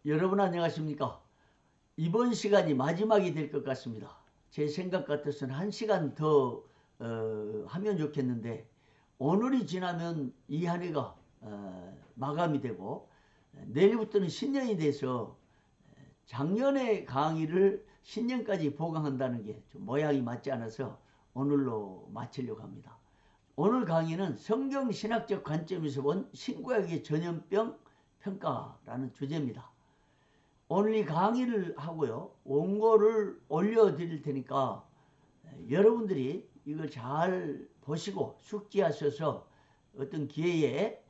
여러분 안녕하십니까? 이번 시간이 마지막이 될 것 같습니다. 제 생각 같아서는 1시간 더 하면 좋겠는데 오늘이 지나면 이 한 해가 마감이 되고 내일부터는 신년이 돼서 작년의 강의를 신년까지 보강한다는 게 좀 모양이 맞지 않아서 오늘로 마치려고 합니다. 오늘 강의는 성경신학적 관점에서 본 신구약의 전염병 평가라는 주제입니다. 오늘 이 강의를 하고요, 원고를 올려드릴 테니까 여러분들이 이걸 잘 보시고 숙지하셔서 어떤 기회에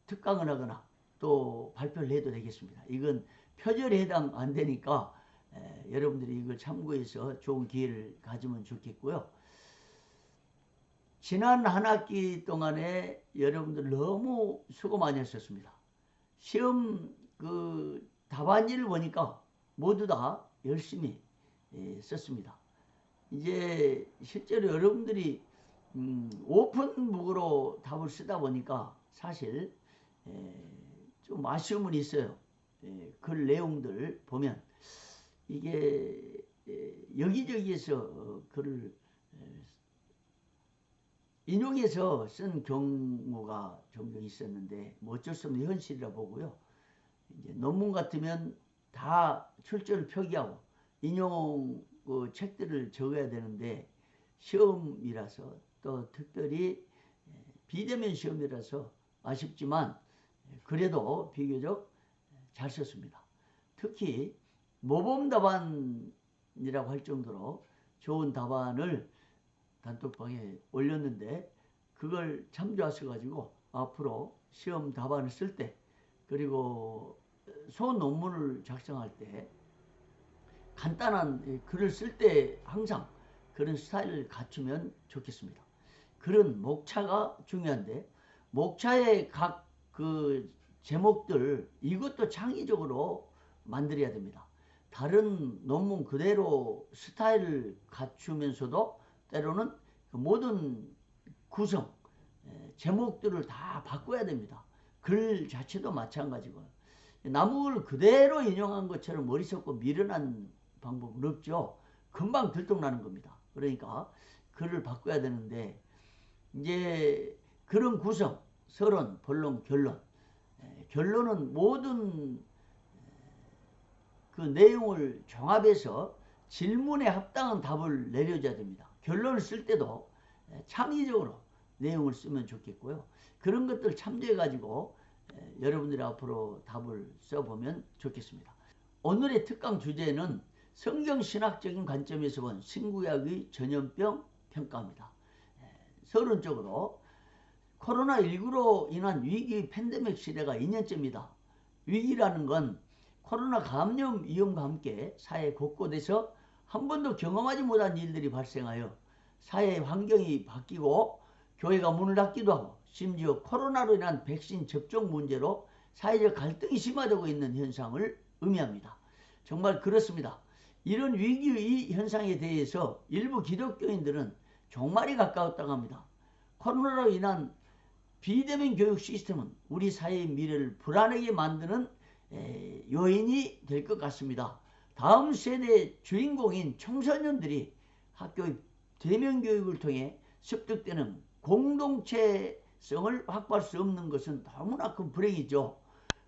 특강을 하거나 또 발표를 해도 되겠습니다. 이건 표절에 해당 안 되니까 여러분들이 이걸 참고해서 좋은 기회를 가지면 좋겠고요. 지난 한 학기 동안에 여러분들 너무 수고 많이 하셨습니다. 시험 답안지를 보니까 모두 다 열심히 썼습니다. 이제 실제로 여러분들이 오픈북으로 답을 쓰다 보니까 사실 좀 아쉬움은 있어요. 글 내용들 보면 이게 여기저기에서 글을 인용해서 쓴 경우가 종종 있었는데 뭐 어쩔 수 없는 현실이라 보고요. 이제 논문 같으면 다 출처를 표기하고 인용 책들을 적어야 되는데 시험이라서 또 특별히 비대면 시험이라서 아쉽지만 그래도 비교적 잘 썼습니다. 특히 모범 답안이라고 할 정도로 좋은 답안을 단톡방에 올렸는데 그걸 참조하셔가지고 앞으로 시험 답안을 쓸 때 그리고 소논문을 작성할 때 간단한 글을 쓸 때 항상 그런 스타일을 갖추면 좋겠습니다. 글은 목차가 중요한데 목차의 각 제목들 이것도 창의적으로 만들어야 됩니다. 다른 논문 그대로 스타일을 갖추면서도 때로는 모든 구성 제목들을 다 바꿔야 됩니다. 글 자체도 마찬가지고 나무를 그대로 인용한 것처럼 머리 섞고 밀어난 방법은 없죠. 금방 들통나는 겁니다. 그러니까 글을 바꿔야 되는데 이제 그런 구성, 서론, 본론, 결론 결론은 모든 그 내용을 종합해서 질문에 합당한 답을 내려줘야 됩니다. 결론을 쓸 때도 창의적으로 내용을 쓰면 좋겠고요. 그런 것들 참조해 가지고 여러분들이 앞으로 답을 써보면 좋겠습니다. 오늘의 특강 주제는 성경신학적인 관점에서 본 신구약의 전염병 평가입니다. 서론적으로 코로나19로 인한 위기 팬데믹 시대가 2년째입니다. 위기라는 건 코로나 감염 위험과 함께 사회 곳곳에서 한 번도 경험하지 못한 일들이 발생하여 사회 환경이 바뀌고 교회가 문을 닫기도 하고 심지어 코로나로 인한 백신 접종 문제로 사회적 갈등이 심화되고 있는 현상을 의미합니다. 정말 그렇습니다. 이런 위기의 현상에 대해서 일부 기독교인들은 종말이 가까웠다고 합니다. 코로나로 인한 비대면 교육 시스템은 우리 사회의 미래를 불안하게 만드는 요인이 될 것 같습니다. 다음 세대의 주인공인 청소년들이 학교의 대면 교육을 통해 습득되는 공동체성을 확보할 수 없는 것은 너무나 큰 불행이죠.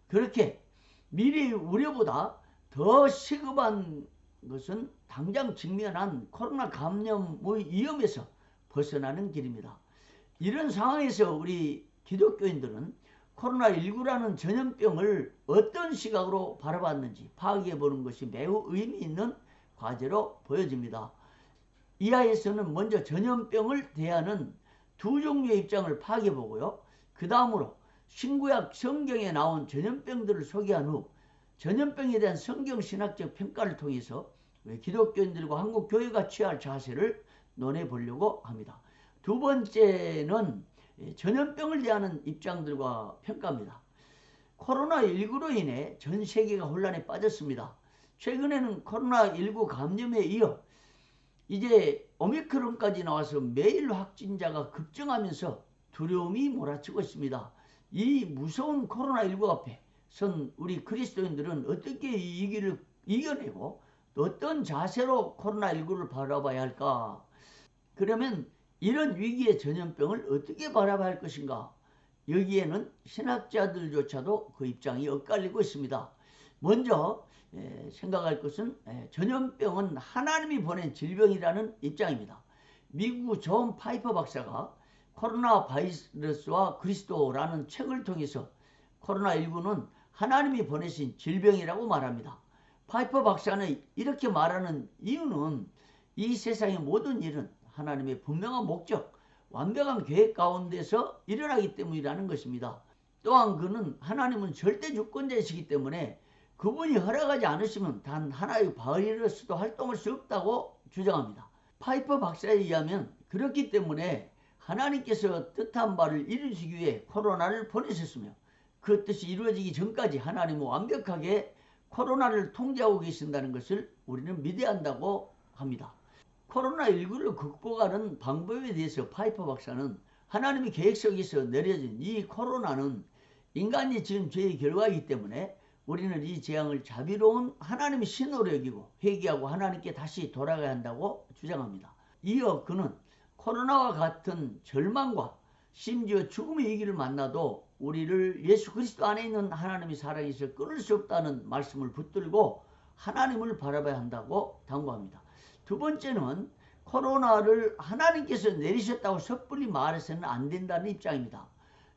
그렇게 미래의 우려보다 더 시급한 것은 당장 직면한 코로나 감염의 위험에서 벗어나는 길입니다. 이런 상황에서 우리 기독교인들은 코로나19라는 전염병을 어떤 시각으로 바라봤는지 파악해보는 것이 매우 의미 있는 과제로 보여집니다. 이하에서는 먼저 전염병을 대하는 두 종류의 입장을 파악해보고요. 그 다음으로 신구약 성경에 나온 전염병들을 소개한 후 전염병에 대한 성경신학적 평가를 통해서 기독교인들과 한국교회가 취할 자세를 논해보려고 합니다. 두 번째는 전염병을 대하는 입장들과 평가입니다. 코로나19로 인해 전 세계가 혼란에 빠졌습니다. 최근에는 코로나19 감염에 이어 이제 오미크론까지 나와서 매일 확진자가 급증하면서 두려움이 몰아치고 있습니다. 이 무서운 코로나19 앞에 선 우리 그리스도인들은 어떻게 이 위기를 이겨내고 또 어떤 자세로 코로나19를 바라봐야 할까? 그러면 이런 위기의 전염병을 어떻게 바라봐야 할 것인가? 여기에는 신학자들조차도 그 입장이 엇갈리고 있습니다. 먼저 생각할 것은 전염병은 하나님이 보낸 질병이라는 입장입니다. 미국 존 파이퍼 박사가 코로나 바이러스와 그리스도라는 책을 통해서 코로나19는 하나님이 보내신 질병이라고 말합니다. 파이퍼 박사는 이렇게 말하는 이유는 이 세상의 모든 일은 하나님의 분명한 목적, 완벽한 계획 가운데서 일어나기 때문이라는 것입니다. 또한 그는 하나님은 절대 주권자이시기 때문에 그분이 허락하지 않으시면 단 하나의 바이러스도 활동할 수 없다고 주장합니다. 파이퍼 박사에 의하면 그렇기 때문에 하나님께서 뜻한 바를 이루시기 위해 코로나를 보내셨으며 그 뜻이 이루어지기 전까지 하나님은 완벽하게 코로나를 통제하고 계신다는 것을 우리는 믿어야 한다고 합니다. 코로나19를 극복하는 방법에 대해서 파이퍼 박사는 하나님의 계획 속에서 내려진 이 코로나는 인간이 지은 죄의 결과이기 때문에 우리는 이 재앙을 자비로운 하나님의 신호로 여기고 회개하고 하나님께 다시 돌아가야 한다고 주장합니다. 이어 그는 코로나와 같은 절망과 심지어 죽음의 위기를 만나도 우리를 예수 그리스도 안에 있는 하나님의 사랑에서 끊을 수 없다는 말씀을 붙들고 하나님을 바라봐야 한다고 당부합니다. 두 번째는 코로나를 하나님께서 내리셨다고 섣불리 말해서는 안 된다는 입장입니다.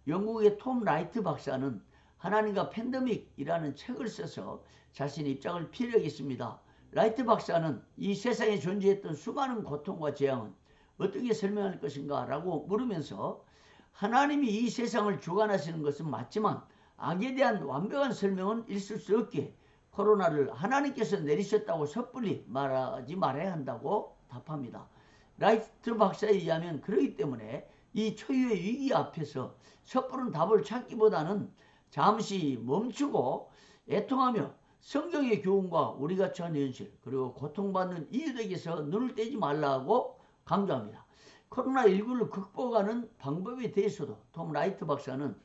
영국의 톰 라이트 박사는 하나님과 팬데믹이라는 책을 써서 자신의 입장을 피력했습니다. 라이트 박사는 이 세상에 존재했던 수많은 고통과 재앙은 어떻게 설명할 것인가 라고 물으면서 하나님이 이 세상을 주관하시는 것은 맞지만 악에 대한 완벽한 설명은 있을 수 없기에 코로나를 하나님께서 내리셨다고 섣불리 말하지 말아야 한다고 답합니다. 라이트 박사에 의하면 그렇기 때문에 이 초유의 위기 앞에서 섣부른 답을 찾기보다는 잠시 멈추고 애통하며 성경의 교훈과 우리가 처한 현실 그리고 고통받는 이들에게서 눈을 떼지 말라고 강조합니다. 코로나19를 극복하는 방법에 대해서도 톰 라이트 박사는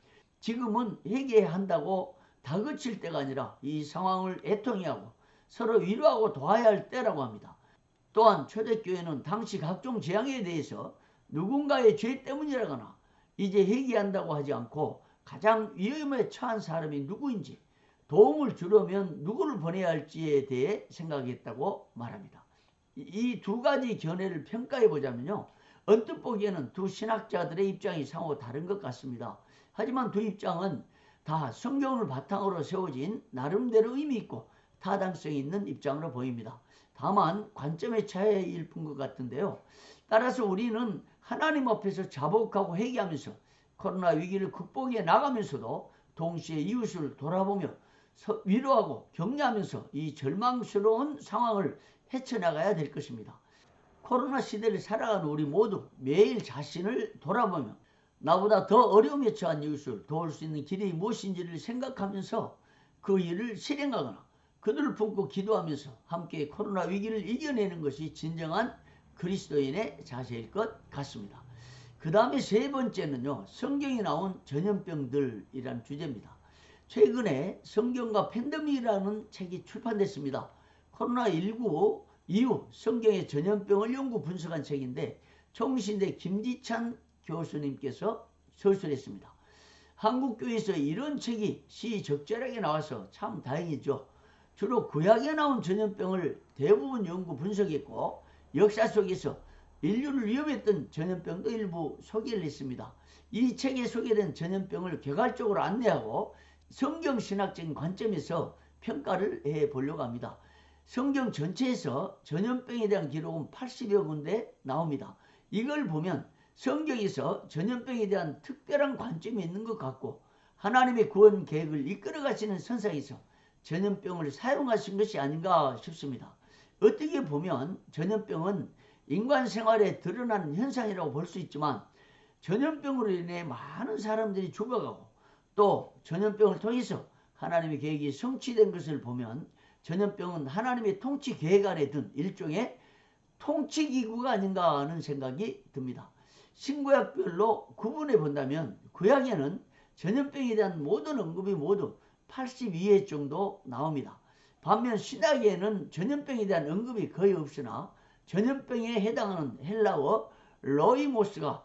지금은 회개해야 한다고 다그칠 때가 아니라 이 상황을 애통해하고 서로 위로하고 도와야 할 때라고 합니다. 또한 초대교회는 당시 각종 재앙에 대해서 누군가의 죄 때문이라거나 이제 회개한다고 하지 않고 가장 위험에 처한 사람이 누구인지 도움을 주려면 누구를 보내야 할지에 대해 생각했다고 말합니다. 이 두 가지 견해를 평가해 보자면요. 언뜻 보기에는 두 신학자들의 입장이 상호 다른 것 같습니다. 하지만 두 입장은 다 성경을 바탕으로 세워진 나름대로 의미 있고 타당성이 있는 입장으로 보입니다. 다만 관점의 차이일 뿐 것 같은데요. 따라서 우리는 하나님 앞에서 자복하고 회개하면서 코로나 위기를 극복해 나가면서도 동시에 이웃을 돌아보며 위로하고 격려하면서 이 절망스러운 상황을 헤쳐나가야 될 것입니다. 코로나 시대를 살아가는 우리 모두 매일 자신을 돌아보며 나보다 더 어려움에 처한 이웃을 도울 수 있는 길이 무엇인지를 생각하면서 그 일을 실행하거나 그들을 품고 기도하면서 함께 코로나 위기를 이겨내는 것이 진정한 그리스도인의 자세일 것 같습니다. 그 다음에 세 번째는요. 성경에 나온 전염병들이라는 주제입니다. 최근에 성경과 팬데믹이라는 책이 출판됐습니다. 코로나19 이후 성경의 전염병을 연구 분석한 책인데 총신대 김지찬 교수님께서 서술했습니다. 한국교회에서 이런 책이 시적절하게 나와서 참 다행이죠. 주로 구약에 나온 전염병을 대부분 연구 분석했고 역사 속에서 인류를 위협했던 전염병도 일부 소개를 했습니다. 이 책에 소개된 전염병을 개괄적으로 안내하고 성경신학적인 관점에서 평가를 해보려고 합니다. 성경 전체에서 전염병에 대한 기록은 80여 군데 나옵니다. 이걸 보면 성경에서 전염병에 대한 특별한 관점이 있는 것 같고 하나님의 구원 계획을 이끌어가시는 선상에서 전염병을 사용하신 것이 아닌가 싶습니다. 어떻게 보면 전염병은 인간 생활에 드러나는 현상이라고 볼 수 있지만 전염병으로 인해 많은 사람들이 죽어가고 또 전염병을 통해서 하나님의 계획이 성취된 것을 보면 전염병은 하나님의 통치 계획 안에 든 일종의 통치기구가 아닌가 하는 생각이 듭니다. 신구약별로 구분해 본다면 구약에는 전염병에 대한 모든 언급이 모두 82회 정도 나옵니다. 반면 신약에는 전염병에 대한 언급이 거의 없으나 전염병에 해당하는 헬라어 로이모스가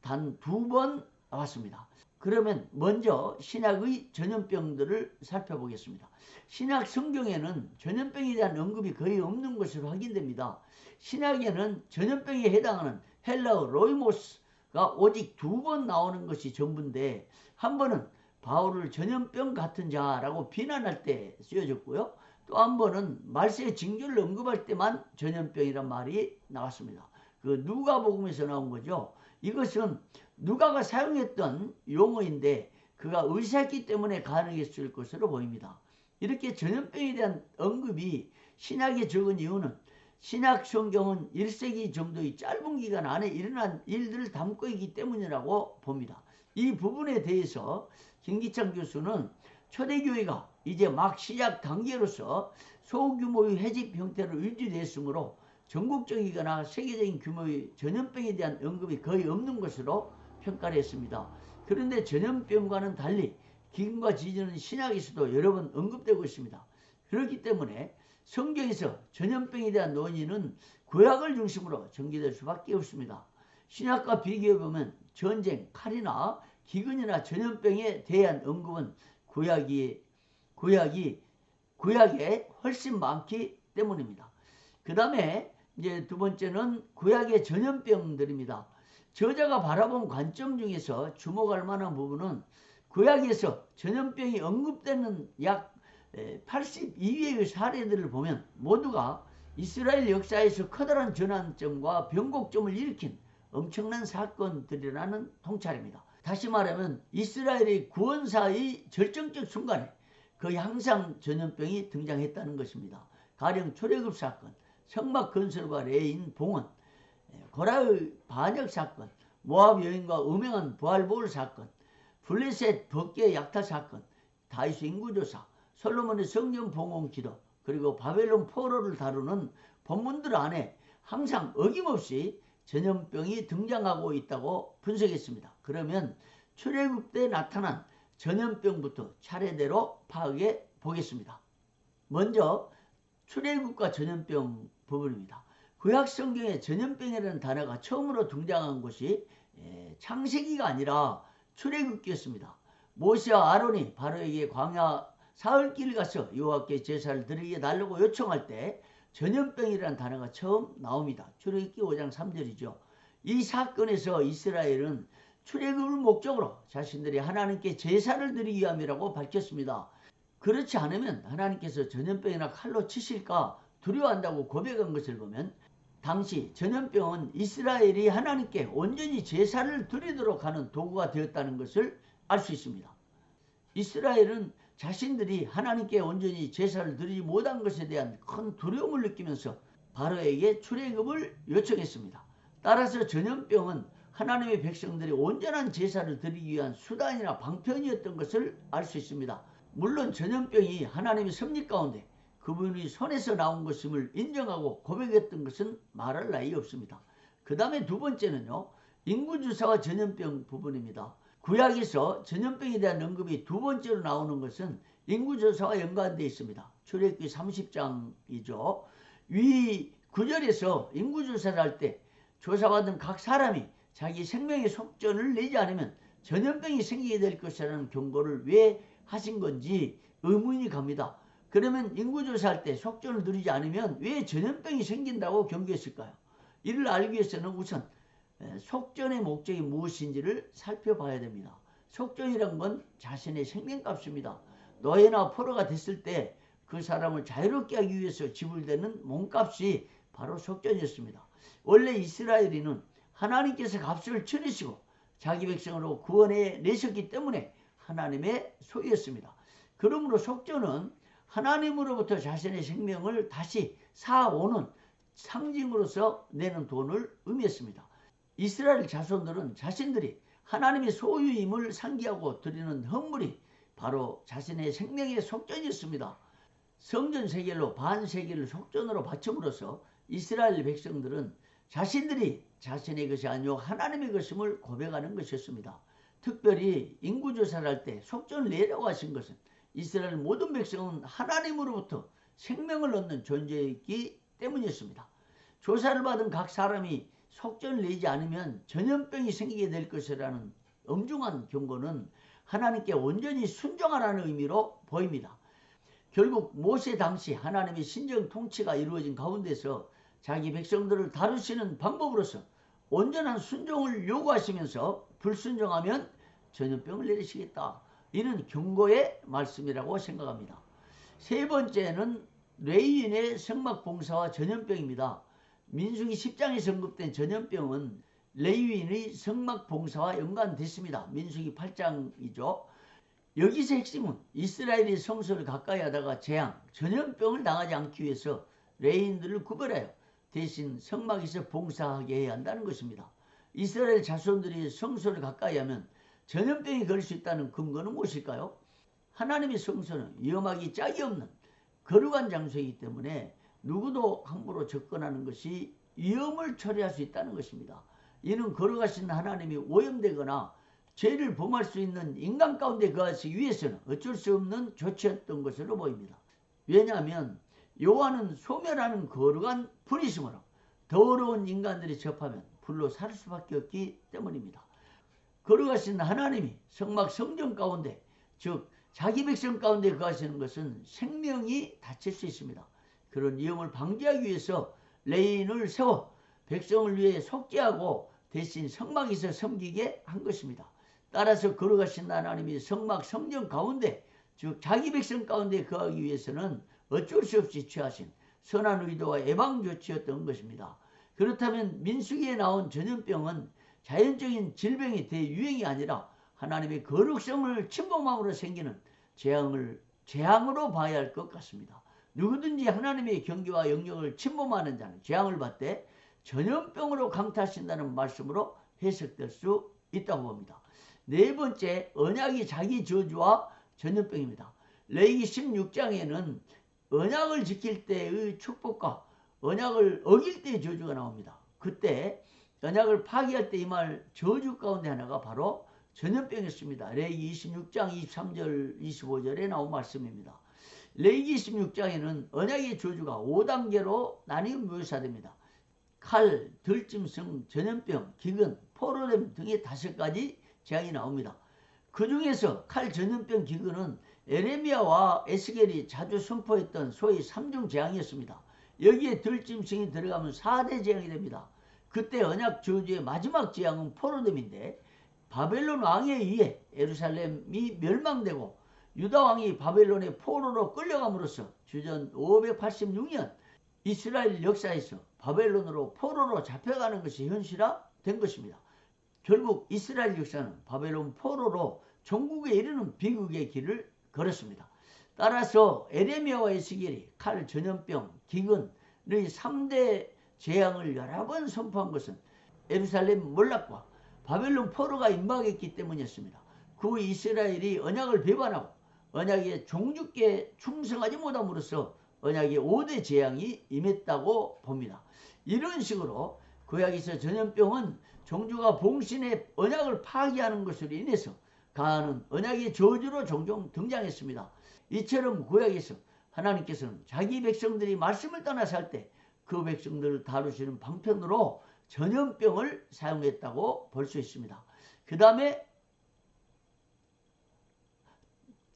단 2번 나왔습니다. 그러면 먼저 신약의 전염병들을 살펴보겠습니다. 신약 성경에는 전염병에 대한 언급이 거의 없는 것으로 확인됩니다. 신약에는 전염병에 해당하는 헬라어 로이모스가 오직 2번 나오는 것이 전부인데, 한 번은 바울을 전염병 같은 자라고 비난할 때 쓰여졌고요. 또 한 번은 말세의 징조를 언급할 때만 전염병이란 말이 나왔습니다. 그 누가복음에서 나온 거죠. 이것은 누가가 사용했던 용어인데 그가 의사였기 때문에 가능했을 것으로 보입니다. 이렇게 전염병에 대한 언급이 신약에 적은 이유는 신약 성경은 1세기 정도의 짧은 기간 안에 일어난 일들을 담고 있기 때문이라고 봅니다. 이 부분에 대해서 김기찬 교수는 초대교회가 이제 막 시작 단계로서 소규모의 해집 형태로 유지되었으므로 전국적이거나 세계적인 규모의 전염병에 대한 언급이 거의 없는 것으로 평가를 했습니다. 그런데 전염병과는 달리 기근과 지진은 신약에서도 여러 번 언급되고 있습니다. 그렇기 때문에 성경에서 전염병에 대한 논의는 구약을 중심으로 전개될 수밖에 없습니다. 신약과 비교해보면 전쟁, 칼이나 기근이나 전염병에 대한 언급은 구약에 훨씬 많기 때문입니다. 그 다음에 이제 두 번째는 구약의 전염병들입니다. 저자가 바라본 관점 중에서 주목할 만한 부분은 구약에서 전염병이 언급되는 약 82회의 사례들을 보면 모두가 이스라엘 역사에서 커다란 전환점과 변곡점을 일으킨 엄청난 사건들이라는 통찰입니다. 다시 말하면 이스라엘의 구원사의 절정적 순간에 거의 항상 전염병이 등장했다는 것입니다. 가령 출애굽 사건, 성막 건설과 레인 봉헌, 고라의 반역 사건, 모압 여인과 음행한 부활보울 사건, 블레셋 법계 약탈 사건, 다윗 인구조사, 솔로몬의 성전 봉헌 기도, 그리고 바벨론 포로를 다루는 본문들 안에 항상 어김없이 전염병이 등장하고 있다고 분석했습니다. 그러면 출애굽 때 나타난 전염병부터 차례대로 파악해 보겠습니다. 먼저 출애굽과 전염병 부분입니다. 구약 성경에 전염병이라는 단어가 처음으로 등장한 것이 창세기가 아니라 출애굽기였습니다. 모세와 아론이 바로에게 광야 사흘길 가서 여호와께 제사를 드리게 달라고 요청할 때 전염병이라는 단어가 처음 나옵니다. 출애굽기 5장 3절이죠. 이 사건에서 이스라엘은 출애굽을 목적으로 자신들이 하나님께 제사를 드리기 위함이라고 밝혔습니다. 그렇지 않으면 하나님께서 전염병이나 칼로 치실까 두려워한다고 고백한 것을 보면 당시 전염병은 이스라엘이 하나님께 온전히 제사를 드리도록 하는 도구가 되었다는 것을 알 수 있습니다. 이스라엘은 자신들이 하나님께 온전히 제사를 드리지 못한 것에 대한 큰 두려움을 느끼면서 바로에게 출애굽을 요청했습니다. 따라서 전염병은 하나님의 백성들이 온전한 제사를 드리기 위한 수단이나 방편이었던 것을 알 수 있습니다. 물론 전염병이 하나님의 섭리 가운데 그분이 손에서 나온 것임을 인정하고 고백했던 것은 말할 나위 없습니다. 그 다음에 두 번째는요, 인구주사와 전염병 부분입니다. 구약에서 전염병에 대한 언급이 두 번째로 나오는 것은 인구조사와 연관되어 있습니다. 출애굽기 30장이죠. 위 9절에서 인구조사를 할 때 조사받은 각 사람이 자기 생명의 속전을 내지 않으면 전염병이 생기게 될 것이라는 경고를 왜 하신 건지 의문이 갑니다. 그러면 인구조사할 때 속전을 누리지 않으면 왜 전염병이 생긴다고 경고했을까요? 이를 알기 위해서는 우선 속전의 목적이 무엇인지를 살펴봐야 됩니다. 속전이란 건 자신의 생명값입니다. 노예나 포로가 됐을 때 그 사람을 자유롭게 하기 위해서 지불되는 몸값이 바로 속전이었습니다. 원래 이스라엘인은 하나님께서 값을 치르시고 자기 백성으로 구원해 내셨기 때문에 하나님의 소유였습니다. 그러므로 속전은 하나님으로부터 자신의 생명을 다시 사오는 상징으로서 내는 돈을 의미했습니다. 이스라엘 자손들은 자신들이 하나님의 소유임을 상기하고 드리는 헌물이 바로 자신의 생명의 속전이었습니다. 성전 세겔로 반 세겔을 속전으로 바침으로써 이스라엘 백성들은 자신들이 자신의 것이 아니오 하나님의 것임을 고백하는 것이었습니다. 특별히 인구조사를 할 때 속전을 내라고 하신 것은 이스라엘 모든 백성은 하나님으로부터 생명을 얻는 존재이기 때문이었습니다. 조사를 받은 각 사람이 속전을 내지 않으면 전염병이 생기게 될 것이라는 엄중한 경고는 하나님께 온전히 순종하라는 의미로 보입니다. 결국 모세 당시 하나님의 신정 통치가 이루어진 가운데서 자기 백성들을 다루시는 방법으로서 온전한 순종을 요구하시면서 불순종하면 전염병을 내리시겠다. 이는 경고의 말씀이라고 생각합니다. 세 번째는 레위인의 성막 봉사와 전염병입니다. 민수기 10장에 언급된 전염병은 레위인의 성막 봉사와 연관됐습니다. 민수기 8장이죠. 여기서 핵심은 이스라엘이 성소를 가까이 하다가 재앙, 전염병을 당하지 않기 위해서 레위인들을 구별하여 대신 성막에서 봉사하게 해야 한다는 것입니다. 이스라엘 자손들이 성소를 가까이 하면 전염병이 걸릴 수 있다는 근거는 무엇일까요? 하나님의 성소는 위험하기 짝이 없는 거룩한 장소이기 때문에 누구도 함부로 접근하는 것이 위험을 초래할 수 있다는 것입니다. 이는 거룩하신 하나님이 오염되거나 죄를 범할 수 있는 인간 가운데 거하시기 위해서는 어쩔 수 없는 조치였던 것으로 보입니다. 왜냐하면 여호와는 소멸하는 거룩한 불이시므로 더러운 인간들이 접하면 불로 살 수밖에 없기 때문입니다. 거룩하신 하나님이 성막 성전 가운데, 즉 자기 백성 가운데 거하시는 것은 생명이 다칠 수 있습니다. 그런 위험을 방지하기 위해서 레위인을 세워 백성을 위해 속죄하고 대신 성막에서 섬기게 한 것입니다. 따라서 거룩하신 하나님이 성막 성전 가운데, 즉 자기 백성 가운데 거하기 위해서는 어쩔 수 없이 취하신 선한 의도와 예방 조치였던 것입니다. 그렇다면 민수기에 나온 전염병은 자연적인 질병이 대유행이 아니라 하나님의 거룩성을 침범함으로 생기는 재앙으로 봐야 할 것 같습니다. 누구든지 하나님의 경계와 영역을 침범하는 자는 재앙을 받되 전염병으로 강타하신다는 말씀으로 해석될 수 있다고 봅니다. 네 번째, 언약이 자기 저주와 전염병입니다. 레위기 16장에는 언약을 지킬 때의 축복과 언약을 어길 때의 저주가 나옵니다. 그때 언약을 파기할 때 임할 저주 가운데 하나가 바로 전염병이었습니다. 레위기 26장 23절 25절에 나온 말씀입니다. 레위기 26장에는 언약의 저주가 5단계로 나뉘어 묘사됩니다. 칼, 들짐승, 전염병, 기근, 포로됨 등의 5가지 재앙이 나옵니다. 그 중에서 칼, 전염병, 기근은 에레미야와 에스겔이 자주 선포했던 소위 3중 재앙이었습니다. 여기에 들짐승이 들어가면 4대 재앙이 됩니다. 그때 언약 저주의 마지막 재앙은 포로됨인데, 바벨론 왕에 의해 예루살렘이 멸망되고 유다 왕이 바벨론의 포로로 끌려감으로써 주전 586년 이스라엘 역사에서 바벨론으로 포로로 잡혀가는 것이 현실화된 것입니다. 결국 이스라엘 역사는 바벨론 포로로 종국에 이르는 비극의 길을 걸었습니다. 따라서 에레미야와 에스겔이 칼, 전염병, 기근의 3대 재앙을 여러 번 선포한 것은 예루살렘 몰락과 바벨론 포로가 임박했기 때문이었습니다. 그 이스라엘이 언약을 배반하고 언약의 종주께 충성하지 못함으로써 언약의 5대 재앙이 임했다고 봅니다. 이런 식으로 구약에서 전염병은 종주가 봉신의 언약을 파기하는 것으로 인해서 가하는 언약의 저주로 종종 등장했습니다. 이처럼 구약에서 하나님께서는 자기 백성들이 말씀을 떠나서 할 때 그 백성들을 다루시는 방편으로 전염병을 사용했다고 볼 수 있습니다. 그 다음에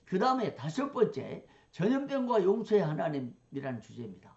5번째, 전염병과 용서의 하나님이라는 주제입니다.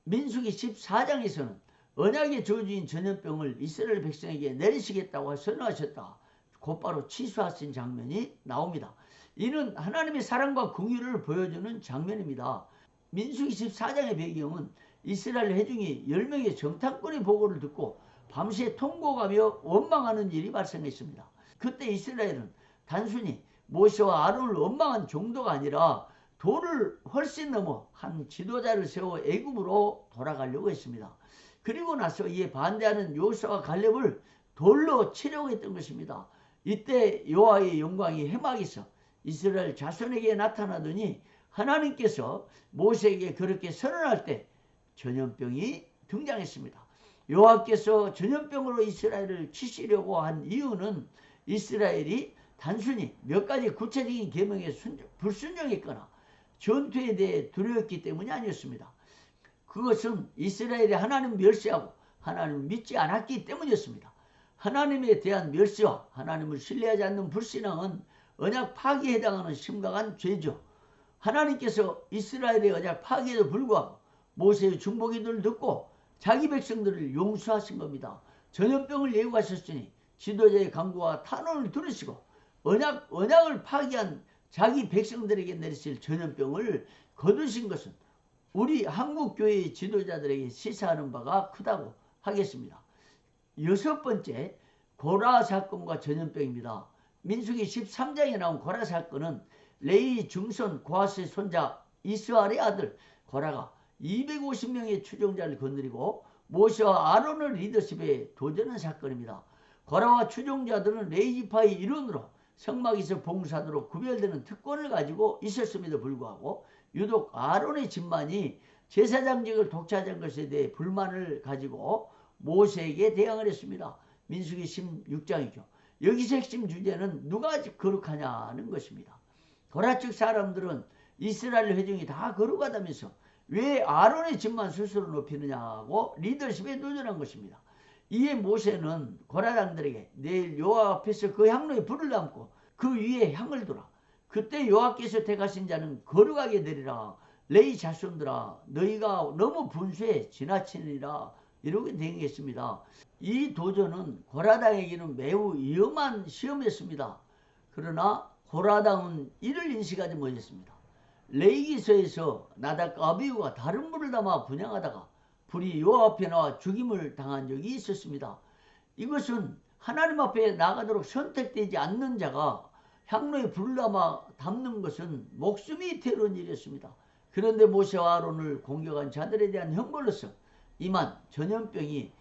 민수기 14장에서는 언약의 저주인 전염병을 이스라엘 백성에게 내리시겠다고 선언하셨다. 곧바로 취소하신 장면이 나옵니다. 이는 하나님의 사랑과 긍휼을 보여주는 장면입니다. 민수기 14장의 배경은 이스라엘 회중이 10명의 정탐꾼의 보고를 듣고 밤새 통곡하며 원망하는 일이 발생했습니다. 그때 이스라엘은 단순히 모세와 아론을 원망한 정도가 아니라 도를 훨씬 넘어 한 지도자를 세워 애굽으로 돌아가려고 했습니다. 그리고 나서 이에 반대하는 여호수아와 갈렙을 돌로 치려고 했던 것입니다. 이때 여호와의 영광이 해막에서 이스라엘 자손에게 나타나더니 하나님께서 모세에게 그렇게 선언할 때 전염병이 등장했습니다. 여호와께서 전염병으로 이스라엘을 치시려고 한 이유는 이스라엘이 단순히 몇 가지 구체적인 계명에 불순종했거나 전투에 대해 두려웠기 때문이 아니었습니다. 그것은 이스라엘이 하나님 멸시하고 하나님을 믿지 않았기 때문이었습니다. 하나님에 대한 멸시와 하나님을 신뢰하지 않는 불신앙은 언약 파기에 해당하는 심각한 죄죠. 하나님께서 이스라엘의 언약 파기에도 불구하고 모세의 중보기도를 듣고 자기 백성들을 용서하신 겁니다. 전염병을 예고하셨으니 지도자의 강구와 탄원을 들으시고 언약을 파기한 자기 백성들에게 내리실 전염병을 거두신 것은 우리 한국교회의 지도자들에게 시사하는 바가 크다고 하겠습니다. 여섯 번째, 고라 사건과 전염병입니다. 민수기 13장에 나온 고라 사건은 레위 중손 고핫의 손자 이스라엘의 아들 고라가 250명의 추종자를 건드리고 모세와 아론의 리더십에 도전한 사건입니다. 고라와 추종자들은 레위지파의 일원으로 성막에서 봉사도로 구별되는 특권을 가지고 있었음에도 불구하고 유독 아론의 집만이 제사장직을 독차지한 것에 대해 불만을 가지고 모세에게 대항을 했습니다. 민수기 16장이죠. 여기서 핵심 주제는 누가 거룩하냐는 것입니다. 고라 측 사람들은 이스라엘 회중이 다 거룩하다면서 왜 아론의 집만 스스로 높이느냐고 리더십에 도전한 것입니다. 이에 모세는 고라당들에게 내일 여호와 앞에서 그 향로에 불을 담고 그 위에 향을 두라. 그때 여호와께서 택하신 자는 거룩하게 되리라. 레위 자손들아 너희가 너무 분수에 지나치느니라. 이렇게 대응했습니다. 이 도전은 고라당에게는 매우 위험한 시험이었습니다. 그러나 고라당은 이를 인식하지 못했습니다. 레위기서에서 나답과 아비후가 다른 불을 담아 분향하다가 불이 여호와 앞에 나와 죽임을 당한 적이 있었습니다. 이것은 하나님 앞에 나가도록 선택되지 않는 자가 향로에 불을 담아 담는 것은 목숨이 태로운 일이었습니다. 그런데 모세와 아론을 공격한 자들에 대한 형벌로서 임한 전염병이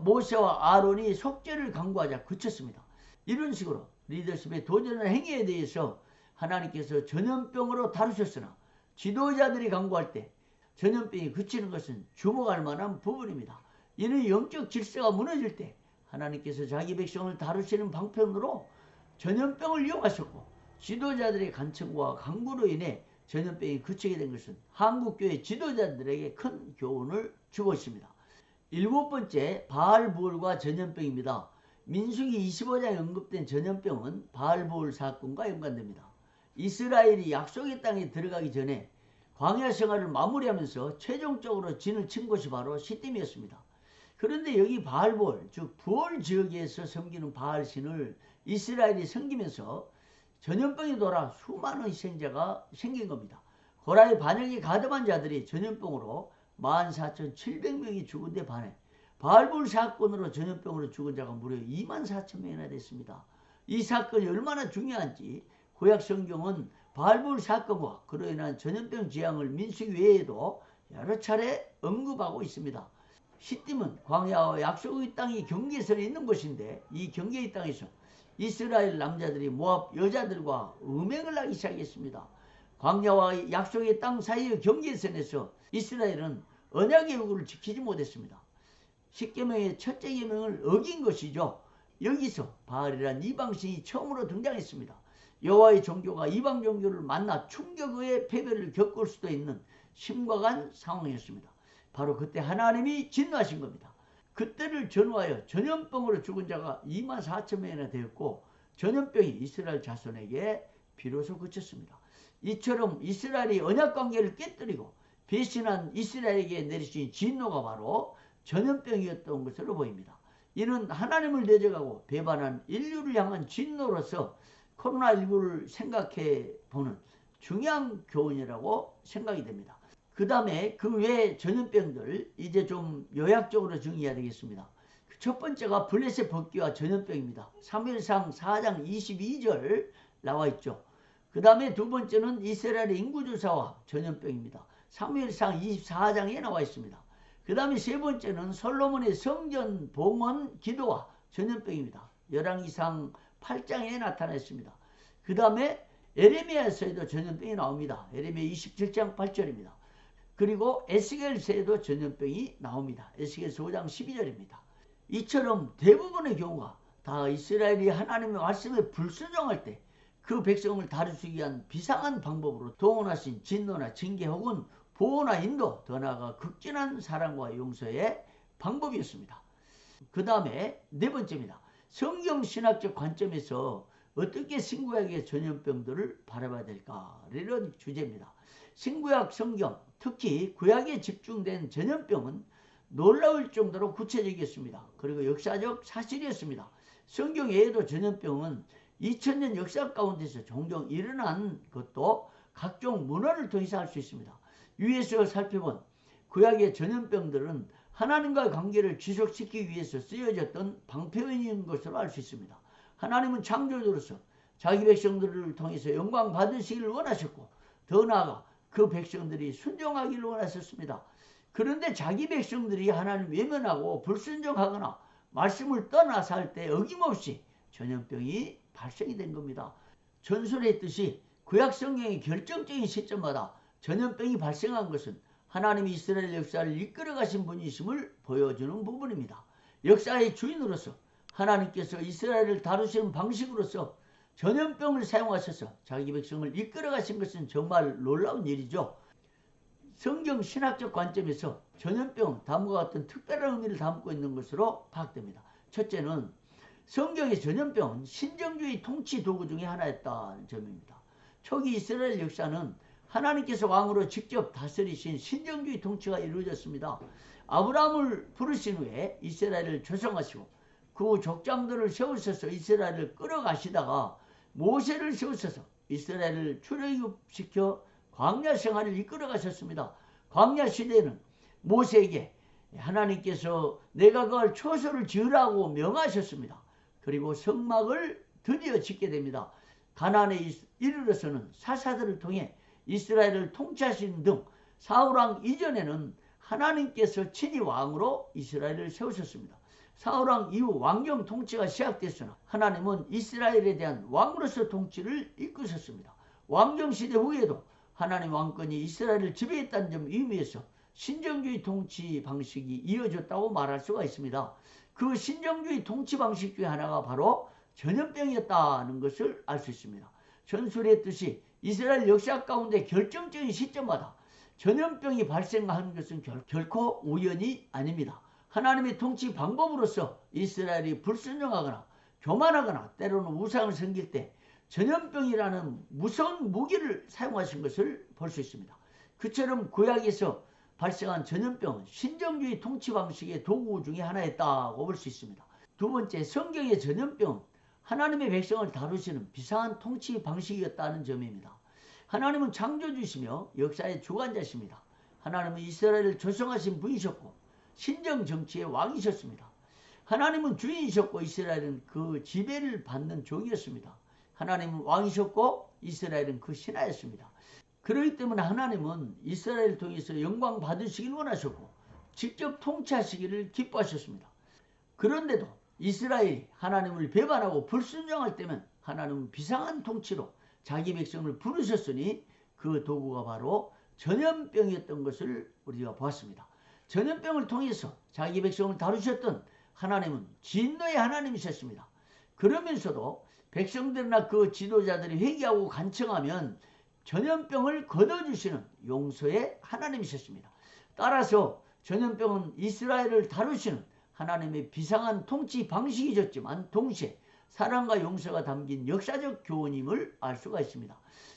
모세와 아론이 속죄를 강구하자 그쳤습니다. 이런 식으로 리더십에 도전하는 행위에 대해서 하나님께서 전염병으로 다루셨으나 지도자들이 강구할 때 전염병이 그치는 것은 주목할 만한 부분입니다. 이는 영적 질서가 무너질 때 하나님께서 자기 백성을 다루시는 방편으로 전염병을 이용하셨고 지도자들의 간청과 강구로 인해 전염병이 그치게 된 것은 한국교회 지도자들에게 큰 교훈을 주고 있습니다. 일곱 번째, 바알부올과 전염병입니다. 민수기 25장에 언급된 전염병은 바알부올 사건과 연관됩니다. 이스라엘이 약속의 땅에 들어가기 전에 광야 생활을 마무리하면서 최종적으로 진을 친 곳이 바로 시딤이었습니다. 그런데 여기 바알부올, 즉 부올 지역에서 섬기는 바알신을 이스라엘이 섬기면서 전염병이 돌아 수많은 희생자가 생긴 겁니다. 고라의 반역에 가담한 자들이 전염병으로 14,700명이 죽은 데 반해 바알부올 사건으로 전염병으로 죽은 자가 무려 24,000명이나 됐습니다. 이 사건이 얼마나 중요한지 구약 성경은 바알부올 사건과 그로 인한 전염병 재앙을 민수기 외에도 여러 차례 언급하고 있습니다. 시딤은 광야와 약속의 땅이 경계선에 있는 곳인데 이 경계의 땅에서 이스라엘 남자들이 모압 여자들과 음행을 하기 시작했습니다. 광야와 약속의 땅 사이의 경계선에서 이스라엘은 언약의 요구를 지키지 못했습니다. 10계명의 첫째 계명을 어긴 것이죠. 여기서 바알이란 이방신이 처음으로 등장했습니다. 여호와의 종교가 이방 종교를 만나 충격의 패배를 겪을 수도 있는 심각한 상황이었습니다. 바로 그때 하나님이 진노하신 겁니다. 그때를 전후하여 전염병으로 죽은 자가 24,000명이나 되었고 전염병이 이스라엘 자손에게 비로소 그쳤습니다. 이처럼 이스라엘이 언약관계를 깨뜨리고 배신한 이스라엘에게 내리신 진노가 바로 전염병이었던 것으로 보입니다. 이는 하나님을 대적하고 배반한 인류를 향한 진노로서 코로나19를 생각해 보는 중요한 교훈이라고 생각이 됩니다. 그 다음에 그 외 전염병들 이제 좀 요약적으로 정리해야 되겠습니다. 첫 번째가 블레셋 벗기와 전염병입니다. 사무엘상 4장 22절 나와 있죠. 그 다음에 두 번째는 이스라엘의 인구조사와 전염병입니다. 사무엘상 24장에 나와 있습니다. 그 다음에 세 번째는 솔로몬의 성전 봉헌 기도와 전염병입니다. 열왕기상 8장에 나타났습니다. 그 다음에 에레미야서에도 전염병이 나옵니다. 에레미야 27장 8절입니다. 그리고 에스겔서에도 전염병이 나옵니다. 에스겔서 5장 12절입니다. 이처럼 대부분의 경우가 다 이스라엘이 하나님의 말씀에 불순종할 때 그 백성을 다루기 위한 비상한 방법으로 동원하신 진노나 징계 혹은 보호나 인도, 더 나아가 극진한 사랑과 용서의 방법이었습니다. 그 다음에 네 번째입니다. 성경신학적 관점에서 어떻게 신구약의 전염병들을 바라봐야 될까? 이런 주제입니다. 신구약 성경, 특히 구약에 집중된 전염병은 놀라울 정도로 구체적이었습니다. 그리고 역사적 사실이었습니다. 성경 외에도 전염병은 2000년 역사 가운데서 종종 일어난 것도 각종 문헌을 통해서 알 수 있습니다. 위에서 살펴본 구약의 전염병들은 하나님과의 관계를 지속시키기 위해서 쓰여졌던 방패원인 것으로 알 수 있습니다. 하나님은 창조주로서 자기 백성들을 통해서 영광 받으시기를 원하셨고, 더 나아가 그 백성들이 순종하기를 원하셨습니다. 그런데 자기 백성들이 하나님 외면하고 불순종하거나 말씀을 떠나 살 때 어김없이 전염병이 발생이 된 겁니다. 전설에 있듯이 구약 성경의 결정적인 시점마다 전염병이 발생한 것은 하나님이 이스라엘 역사를 이끌어 가신 분이심을 보여주는 부분입니다. 역사의 주인으로서 하나님께서 이스라엘을 다루시는 방식으로서 전염병을 사용하셔서 자기 백성을 이끌어 가신 것은 정말 놀라운 일이죠. 성경 신학적 관점에서 전염병은 다음과 같은 특별한 의미를 담고 있는 것으로 파악됩니다. 첫째는 성경의 전염병은 신정주의 통치 도구 중에 하나였다는 점입니다. 초기 이스라엘 역사는 하나님께서 왕으로 직접 다스리신 신정주의 통치가 이루어졌습니다. 아브라함을 부르신 후에 이스라엘을 조성하시고 그 족장들을 세우셔서 이스라엘을 끌어가시다가 모세를 세우셔서 이스라엘을 출애굽시켜 광야 생활을 이끌어 가셨습니다. 광야 시대에는 모세에게 하나님께서 내가 그걸 초소를 지으라고 명하셨습니다. 그리고 성막을 드디어 짓게 됩니다. 가나안에 이르러서는 사사들을 통해 이스라엘을 통치하시는 등 사울왕 이전에는 하나님께서 친히 왕으로 이스라엘을 세우셨습니다. 사울왕 이후 왕정 통치가 시작됐으나 하나님은 이스라엘에 대한 왕으로서 통치를 이끄셨습니다. 왕정시대 후에도 하나님 왕권이 이스라엘을 지배했다는 점 의미에서 신정주의 통치 방식이 이어졌다고 말할 수가 있습니다. 그 신정주의 통치 방식 중에 하나가 바로 전염병이었다는 것을 알 수 있습니다. 전술에 했듯이 이스라엘 역사 가운데 결정적인 시점마다 전염병이 발생한 것은 결코 우연이 아닙니다. 하나님의 통치 방법으로서 이스라엘이 불순종하거나 교만하거나 때로는 우상을 섬길 때 전염병이라는 무서운 무기를 사용하신 것을 볼 수 있습니다. 그처럼 구약에서 발생한 전염병은 신정주의 통치 방식의 도구 중에 하나였다고 볼 수 있습니다. 두 번째, 성경의 전염병은 하나님의 백성을 다루시는 비상한 통치 방식이었다는 점입니다. 하나님은 창조주시며 역사의 주관자십니다. 하나님은 이스라엘을 조성하신 분이셨고 신정 정치의 왕이셨습니다. 하나님은 주인이셨고 이스라엘은 그 지배를 받는 종이었습니다. 하나님은 왕이셨고 이스라엘은 그 신하였습니다. 그렇기 때문에 하나님은 이스라엘을 통해서 영광 받으시길 원하셨고 직접 통치하시기를 기뻐하셨습니다. 그런데도 이스라엘이 하나님을 배반하고 불순종할 때면 하나님은 비상한 통치로 자기 백성을 부르셨으니 그 도구가 바로 전염병이었던 것을 우리가 보았습니다. 전염병을 통해서 자기 백성을 다루셨던 하나님은 진노의 하나님이셨습니다. 그러면서도 백성들이나 그 지도자들이 회개하고 간청하면 전염병을 걷어주시는 용서의 하나님이셨습니다. 따라서 전염병은 이스라엘을 다루시는 하나님의 비상한 통치 방식이었지만 동시에 사랑과 용서가 담긴 역사적 교훈임을 알 수가 있습니다.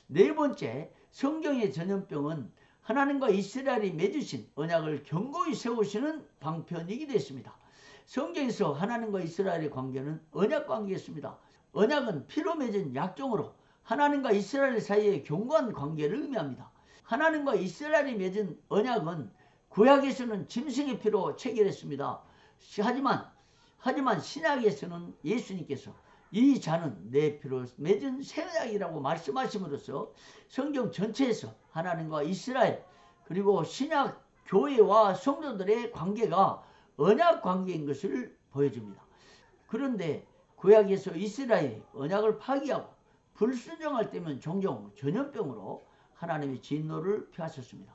네 번째, 성경의 전염병은 하나님과 이스라엘이 맺으신 언약을 견고히 세우시는 방편이기도 했습니다. 성경에서 하나님과 이스라엘의 관계는 언약 관계였습니다. 언약은 피로 맺은 약종으로 하나님과 이스라엘 사이의 견고한 관계를 의미합니다. 하나님과 이스라엘이 맺은 언약은 구약에서는 짐승의 피로 체결했습니다. 하지만 신약에서는 예수님께서 이 잔은 내 피로 맺은 새 언약이라고 말씀하심으로써 성경 전체에서 하나님과 이스라엘 그리고 신약 교회와 성도들의 관계가 언약 관계인 것을 보여줍니다. 그런데 구약에서 이스라엘이 언약을 파기하고 불순종할 때면 종종 전염병으로 하나님의 진노를 표하셨습니다.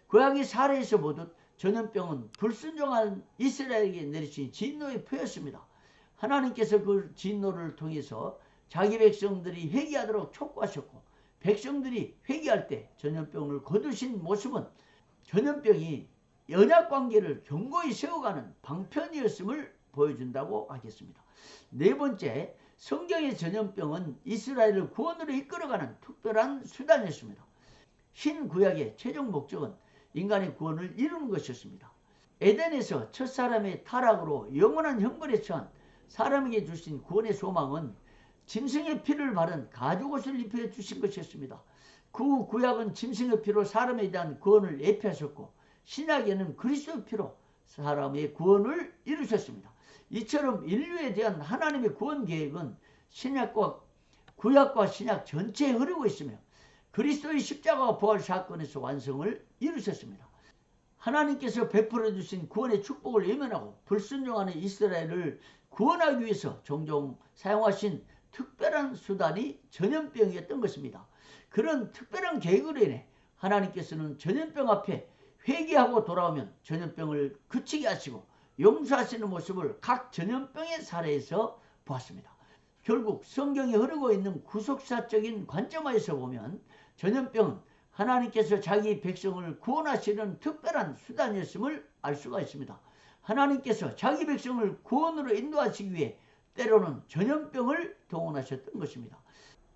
구약의 사례에서 보듯 전염병은 불순종한 이스라엘에게 내리신 진노의 표였습니다. 하나님께서 그 진노를 통해서 자기 백성들이 회개하도록 촉구하셨고, 백성들이 회개할 때 전염병을 거두신 모습은 전염병이 연약관계를 견고히 세워가는 방편이었음을 보여준다고 하겠습니다. 네 번째, 성경의 전염병은 이스라엘을 구원으로 이끌어가는 특별한 수단이었습니다. 신구약의 최종 목적은 인간의 구원을 이루는 것이었습니다. 에덴에서 첫사람의 타락으로 영원한 형벌에 처한 사람에게 주신 구원의 소망은 짐승의 피를 바른 가죽옷을 입혀 주신 것이었습니다. 그 구약은 짐승의 피로 사람에 대한 구원을 예표하셨고, 신약에는 그리스도의 피로 사람의 구원을 이루셨습니다. 이처럼 인류에 대한 하나님의 구원 계획은 구약과 신약 전체에 흐르고 있으며 그리스도의 십자가와 부활 사건에서 완성을 이루셨습니다. 하나님께서 베풀어 주신 구원의 축복을 외면하고 불순종하는 이스라엘을 구원하기 위해서 종종 사용하신 특별한 수단이 전염병이었던 것입니다. 그런 특별한 계획으로 인해 하나님께서는 전염병 앞에 회개하고 돌아오면 전염병을 그치게 하시고 용서하시는 모습을 각 전염병의 사례에서 보았습니다. 결국 성경에 흐르고 있는 구속사적인 관점에서 보면 전염병은 하나님께서 자기 백성을 구원하시는 특별한 수단이었음을 알 수가 있습니다. 하나님께서 자기 백성을 구원으로 인도하시기 위해 때로는 전염병을 동원하셨던 것입니다.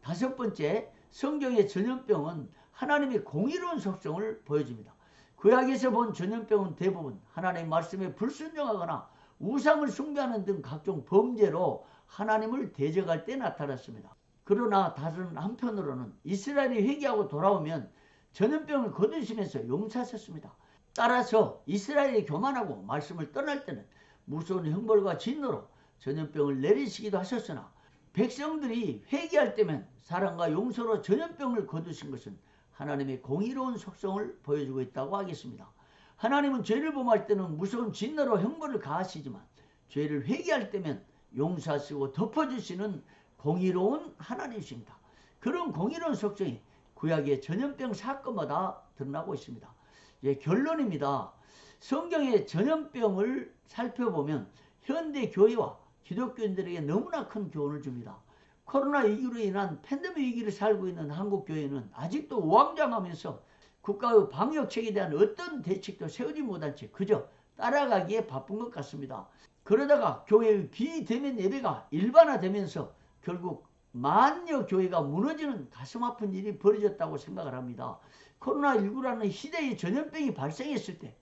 다섯 번째, 성경의 전염병은 하나님의 공의로운 속성을 보여줍니다. 구약에서 본 전염병은 대부분 하나님의 말씀에 불순종하거나 우상을 숭배하는 등 각종 범죄로 하나님을 대적할 때 나타났습니다. 그러나 다른 한편으로는 이스라엘이 회개하고 돌아오면 전염병을 거두시면서 용서하셨습니다. 따라서 이스라엘이 교만하고 말씀을 떠날 때는 무서운 형벌과 진노로 전염병을 내리시기도 하셨으나, 백성들이 회개할 때면 사랑과 용서로 전염병을 거두신 것은 하나님의 공의로운 속성을 보여주고 있다고 하겠습니다. 하나님은 죄를 범할 때는 무서운 진노로 형벌을 가하시지만 죄를 회개할 때면 용서하시고 덮어주시는 공의로운 하나님이십니다. 그런 공의로운 속성이 구약의 전염병 사건마다 드러나고 있습니다. 결론입니다. 성경의 전염병을 살펴보면 현대 교회와 기독교인들에게 너무나 큰 교훈을 줍니다. 코로나19로 인한 팬데믹 위기를 살고 있는 한국 교회는 아직도 우왕좌왕하면서 국가의 방역책에 대한 어떤 대책도 세우지 못한 채 그저 따라가기에 바쁜 것 같습니다. 그러다가 교회의 비대면 예배가 일반화되면서 결국 만여 교회가 무너지는 가슴 아픈 일이 벌어졌다고 생각을 합니다. 코로나19라는 시대의 전염병이 발생했을 때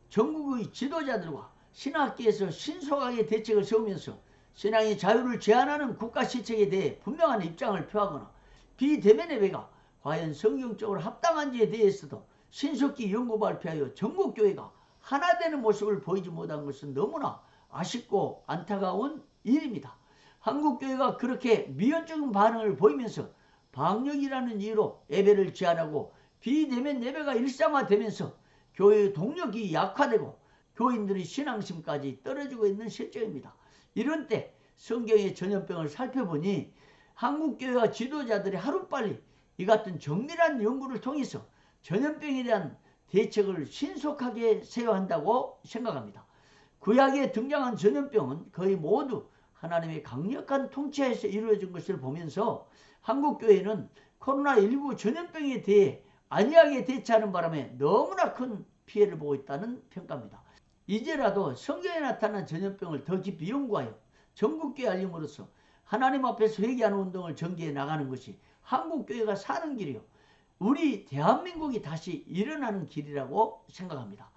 전국의 지도자들과 신학계에서 신속하게 대책을 세우면서 신앙의 자유를 제한하는 국가 시책에 대해 분명한 입장을 표하거나 비대면 예배가 과연 성경적으로 합당한지에 대해서도 신속히 연구 발표하여 전국교회가 하나 되는 모습을 보이지 못한 것은 너무나 아쉽고 안타까운 일입니다. 한국교회가 그렇게 미온적인 반응을 보이면서 방역이라는 이유로 예배를 제한하고 비대면 예배가 일상화되면서 교회의 동력이 약화되고 교인들의 신앙심까지 떨어지고 있는 실정입니다. 이런 때 성경의 전염병을 살펴보니 한국교회와 지도자들이 하루빨리 이 같은 정밀한 연구를 통해서 전염병에 대한 대책을 신속하게 세워야 한다고 생각합니다. 구약에 등장한 전염병은 거의 모두 하나님의 강력한 통치하에서 이루어진 것을 보면서 한국교회는 코로나19 전염병에 대해 안일하게 대처하는 바람에 너무나 큰 피해를 보고 있다는 평가입니다. 이제라도 성경에 나타난 전염병을 더 깊이 연구하여 전국교회 알림으로써 하나님 앞에서 회개하는 운동을 전개해 나가는 것이 한국교회가 사는 길이요, 우리 대한민국이 다시 일어나는 길이라고 생각합니다.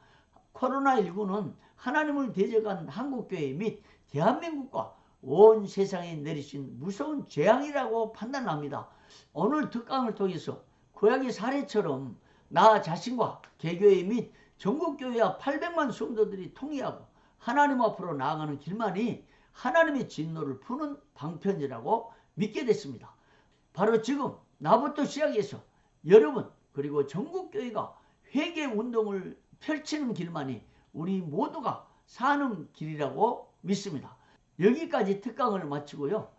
코로나19는 하나님을 대적한 한국교회 및 대한민국과 온 세상에 내리신 무서운 재앙이라고 판단합니다. 오늘 특강을 통해서 구약의 사례처럼 나 자신과 개교회 및 전국교회와 800만 성도들이 통일하고 하나님 앞으로 나아가는 길만이 하나님의 진노를 푸는 방편이라고 믿게 됐습니다. 바로 지금 나부터 시작해서 여러분 그리고 전국교회가 회개운동을 펼치는 길만이 우리 모두가 사는 길이라고 믿습니다. 여기까지 특강을 마치고요.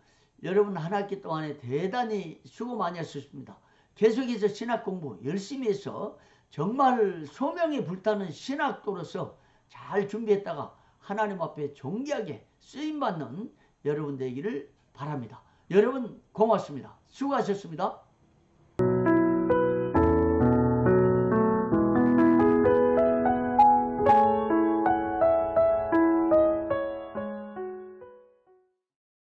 여러분 한 학기 동안에 대단히 수고 많이 하셨습니다. 계속해서 신학 공부 열심히 해서 정말 소명에 불타는 신학도로서 잘 준비했다가 하나님 앞에 존귀하게 쓰임받는 여러분 되기를 바랍니다. 여러분 고맙습니다. 수고하셨습니다.